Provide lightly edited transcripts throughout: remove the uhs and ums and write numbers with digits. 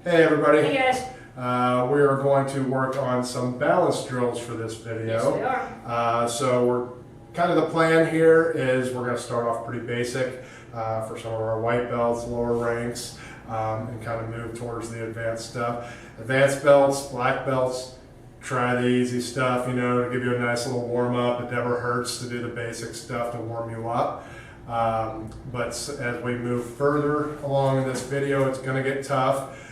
Hey everybody. Hey guys. We are going to work on some balance drills for this video. Yes, we are. The plan here is we're going to start off pretty basic for some of our white belts, lower ranks, and kind of move towards the advanced stuff. Advanced belts, black belts, try the easy stuff, to give you a nice little warm up. It never hurts to do the basic stuff to warm you up. But as we move further along in this video, it's going to get tough.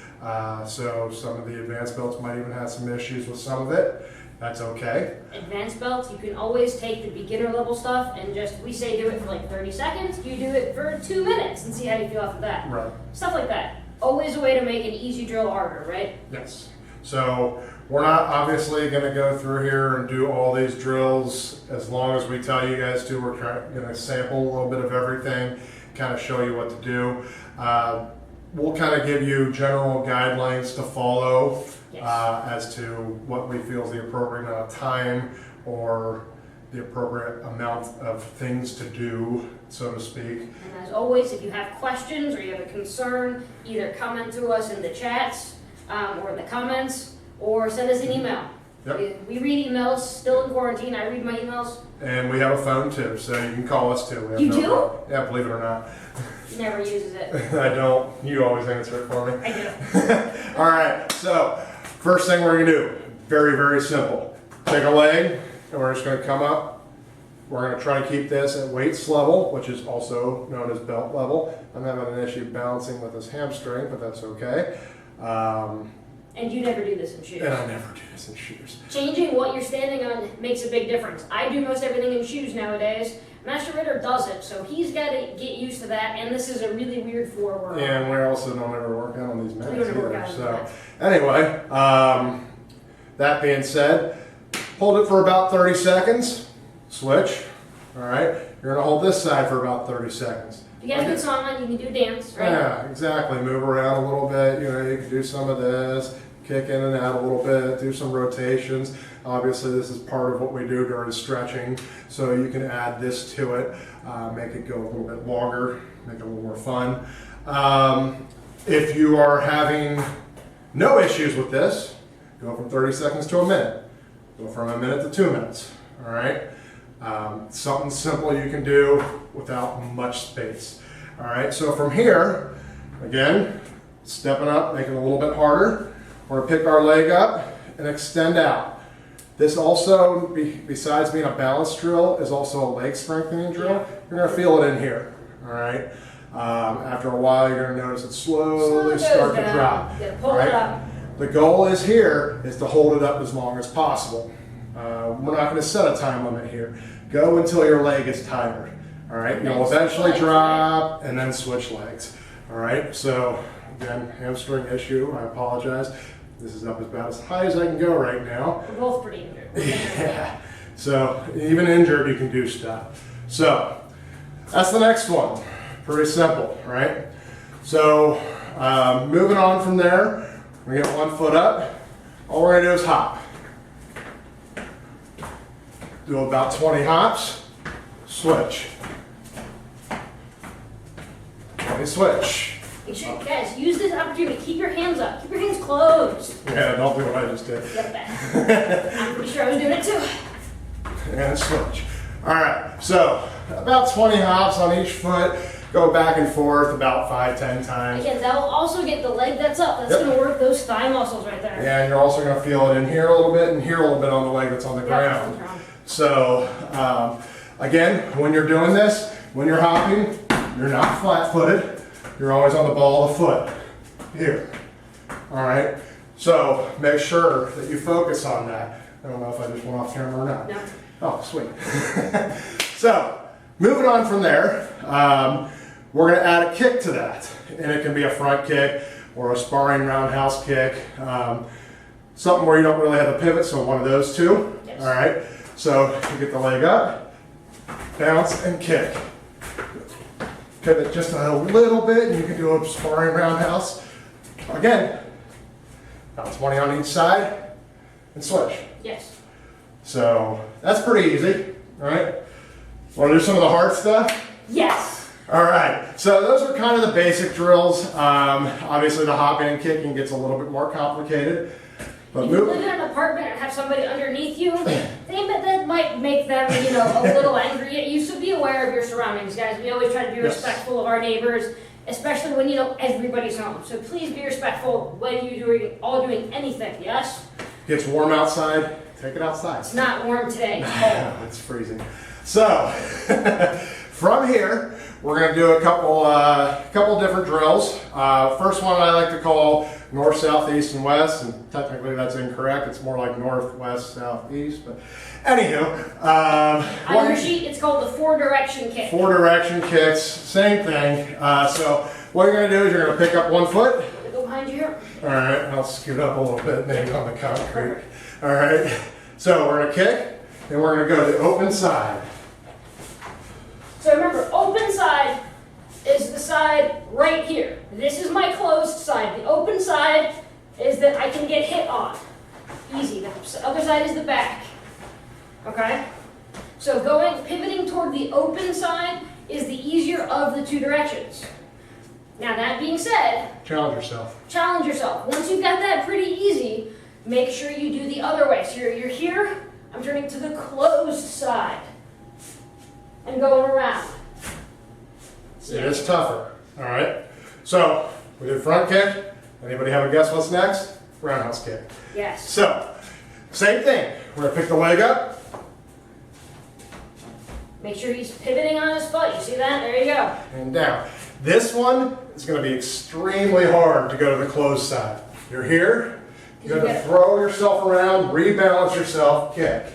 So some of the advanced belts might even have some issues with some of it. That's okay. Advanced belts, you can always take the beginner level stuff and we say do it for like 30 seconds. You do it for 2 minutes and see how you feel after that. Right. Stuff like that. Always a way to make an easy drill harder, right? Yes. So we're not obviously going to go through here and do all these drills as long as we tell you guys to. We're going to sample a little bit of everything, kind of show you what to do. We'll kind of give you general guidelines to follow. Yes. As to what we feel is the appropriate amount of time or the appropriate amount of things to do, so to speak. And as always, if you have questions or you have a concern, either comment to us in the chats or in the comments, or send us an email. Yep. We read emails, still in quarantine. I read my emails. And we have a phone too, so you can call us too. You do? Problem. Yeah, believe it or not. Never uses it. I don't. You always answer it for me. I do. All right, so first thing we're going to do, very, very simple. Take a leg, and we're just going to come up. We're going to try to keep this at weights level, which is also known as belt level. I'm having an issue balancing with this hamstring, but that's okay. And you never do this in shoes. And I never do this in shoes. Changing what you're standing on makes a big difference. I do most everything in shoes nowadays. Master Ritter does it, so he's got to get used to that, and this is a really weird floor work. Yeah, and we also don't ever work out on these mats either. So anyway, anyway, that being said, hold it for about 30 seconds, switch, all right? You're gonna hold this side for about 30 seconds. if you got a good song on, you can do a dance, right? Yeah, exactly, move around a little bit, you can do some of this, kick in and out a little bit, do some rotations. Obviously this is part of what we do during stretching, so you can add this to it, make it go a little bit longer, make it a little more fun. If you are having no issues with this, go from 30 seconds to a minute. Go from a minute to 2 minutes, all right? Something simple you can do without much space. All right, so from here, again, stepping up, making it a little bit harder. We're gonna pick our leg up and extend out. This also, besides being a balance drill, is also a leg strengthening drill. You're gonna feel it in here, all right? After a while, you're gonna notice it slowly start to drop. You gotta pull it up. The goal is to hold it up as long as possible. We're not gonna set a time limit here. Go until your leg is tired, all right? You'll eventually drop and then switch legs, all right? So, again, hamstring issue, I apologize. This is up about as high as I can go right now. We're both pretty injured. Yeah, so even injured you can do stuff. So, that's the next one. Pretty simple, right? So, moving on from there, we get 1 foot up. All we're gonna do is hop. Do about 20 hops, switch. 20 switch. Make sure, guys, use this opportunity to keep your hands up. Keep your hands closed. Yeah, don't do what I just did. Get back. I'm pretty sure I was doing it too. And switch. All right, so about 20 hops on each foot. Go back and forth about 5-10 times. Again, that will also get the leg that's up. That's going to work those thigh muscles right there. Yeah, and you're also going to feel it in here a little bit and here a little bit on the leg that's on the ground. So, again, when you're doing this, when you're hopping, you're not flat-footed. You're always on the ball of the foot. Here. All right? So, make sure that you focus on that. I don't know if I just went off camera or not. No. Oh, sweet. So, moving on from there, we're going to add a kick to that. And it can be a front kick or a sparring roundhouse kick. Something where you don't really have a pivot, so one of those two. Yes. All right? So you get the leg up, bounce, and kick. Pivot just a little bit, and you can do a sparring roundhouse. Again, about 20 on each side, and switch. Yes. So that's pretty easy, all right? Want to do some of the hard stuff? Yes. All right, so those are kind of the basic drills. Obviously, the hopping and kicking gets a little bit more complicated. But If you live in an apartment and have somebody underneath you, that might make them, a little angry at you. So be aware of your surroundings, guys. We always try to be respectful of our neighbors, especially when everybody's home. So please be respectful when you're doing anything. Yes. Gets warm outside. Take it outside. It's not warm today. It's cold. It's freezing. So from here, we're going to do a couple different drills. First one I like to call north, south, east, and west, and technically that's incorrect. It's more like north, west, south, east. But anywho, on your sheet, it's called the 4-direction kick. 4-direction kicks, same thing. So what you're going to do is you're going to pick up one foot. Go behind you here. All right, I'll scoot up a little bit, maybe on the concrete. All right, so we're going to kick, and we're going to go to the open side. So remember, open side is the side right here. This is my closed side. The open side is that I can get hit on. Easy. The other side is the back. Okay? So pivoting toward the open side is the easier of the 2 directions. Now that being said, Challenge yourself. challenge yourself. Once you've got that pretty easy, make sure you do the other way. So you're here, I'm turning to the closed side and going around. It is tougher. All right. So we did front kick. Anybody have a guess what's next? Roundhouse kick. Yes. So same thing. We're gonna pick the leg up. Make sure he's pivoting on his foot. You see that? There you go. And down. This one is going to be extremely hard to go to the closed side. You're here. You got to throw yourself around, rebalance yourself, kick.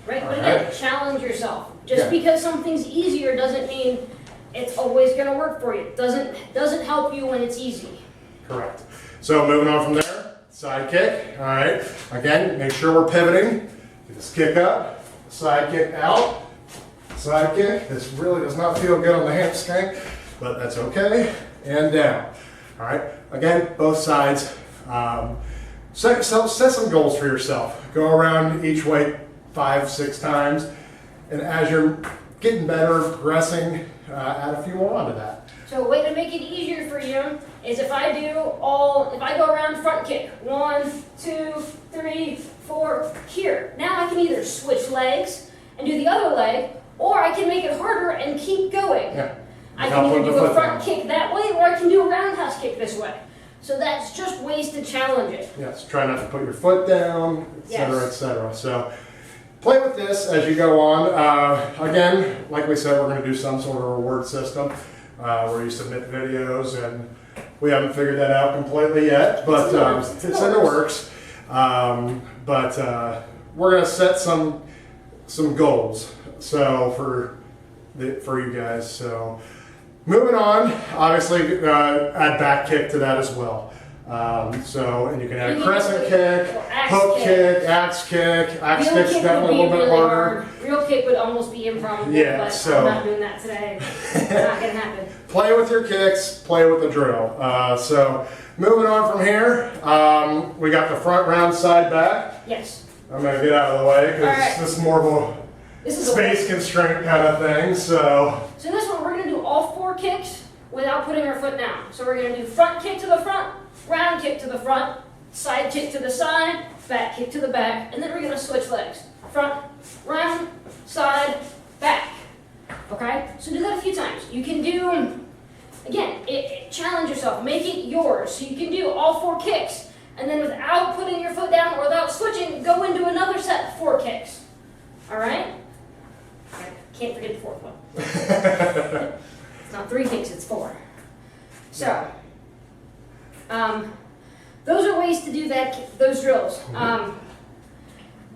Right, but again, challenge yourself. Just because something's easier doesn't mean it's always going to work for you. It doesn't help you when it's easy. Correct. So moving on from there, side kick. All right. Again, make sure we're pivoting. Get this kick up, side kick out, side kick. This really does not feel good on the hamstring, but that's okay. And down. All right. Again, both sides. Set some goals for yourself. Go around each way 5-6 times, and as you're getting better, progressing, add a few more onto that. So a way to make it easier for you is if I go around front kick, 1, 2, 3, 4, here. Now I can either switch legs and do the other leg, or I can make it harder and keep going. Yeah. I can either do a front kick that way, or I can do a roundhouse kick this way. So that's just ways to challenge it. Yes, try not to put your foot down, etc., Yes. etc. So play with this as you go on. Again, like we said, we're going to do some sort of reward system where you submit videos, and we haven't figured that out completely yet, but it's in the works. But we're going to set some goals. So for you guys. So moving on, obviously add back kick to that as well. And you can add crescent kick, hook kick, axe kick. Axe kick's definitely a little bit harder. Real kick would almost be improbable, but I'm not doing that today. It's not going to happen. Play with your kicks, play with the drill. So moving on from here, we got the front round, side back. Yes. I'm going to get out of the way because this is more of a space constraint kind of thing. So this one, we're going to do all 4 kicks without putting our foot down. So we're going to do front kick to the front, round kick to the front, side kick to the side, back kick to the back, and then we're going to switch legs. Front, round, side, back. Okay? So do that a few times. You can do, again, challenge yourself. Make it yours. So you can do all 4 kicks, and then without putting your foot down or without switching, go into another set of 4 kicks. All right? Can't forget the 4th one. It's not 3 kicks, it's 4. So, those are ways to do those drills.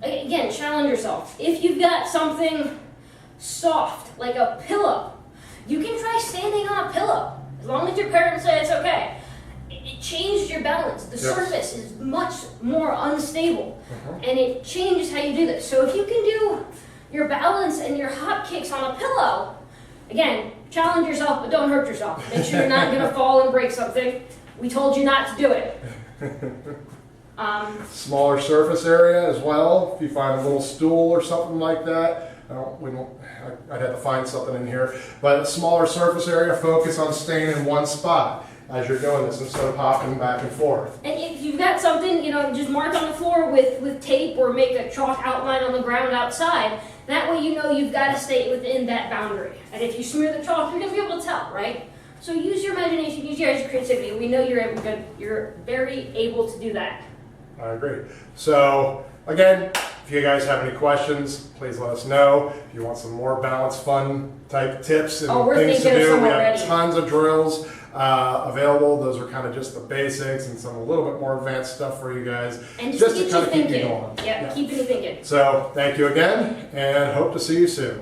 Again, challenge yourself. If you've got something soft, like a pillow, you can try standing on a pillow, as long as your parents say it's okay. It changes your balance. The surface is much more unstable, and it changes how you do this. So if you can do your balance and your hop kicks on a pillow, again, challenge yourself, but don't hurt yourself. Make sure you're not going to fall and break something. We told you not to do it. Smaller surface area as well. If you find a little stool or something like that, I'd have to find something in here. But a smaller surface area, focus on staying in one spot as you're doing this instead of hopping back and forth. And if you've got something, just mark on the floor with tape or make a chalk outline on the ground outside. That way you know you've got to stay within that boundary. And if you smear the chalk, you're going to be able to tell, right? So use your imagination, use your creativity. We know you're very able to do that. I agree. So again, if you guys have any questions, please let us know. If you want some more balanced, fun type tips and we're things to thinking of do, some we have already. tons of drills available. Those are kind of just the basics and some a little bit more advanced stuff for you guys. And just to kind of keep you thinking. going. Yeah, keeping you thinking. So thank you again and hope to see you soon.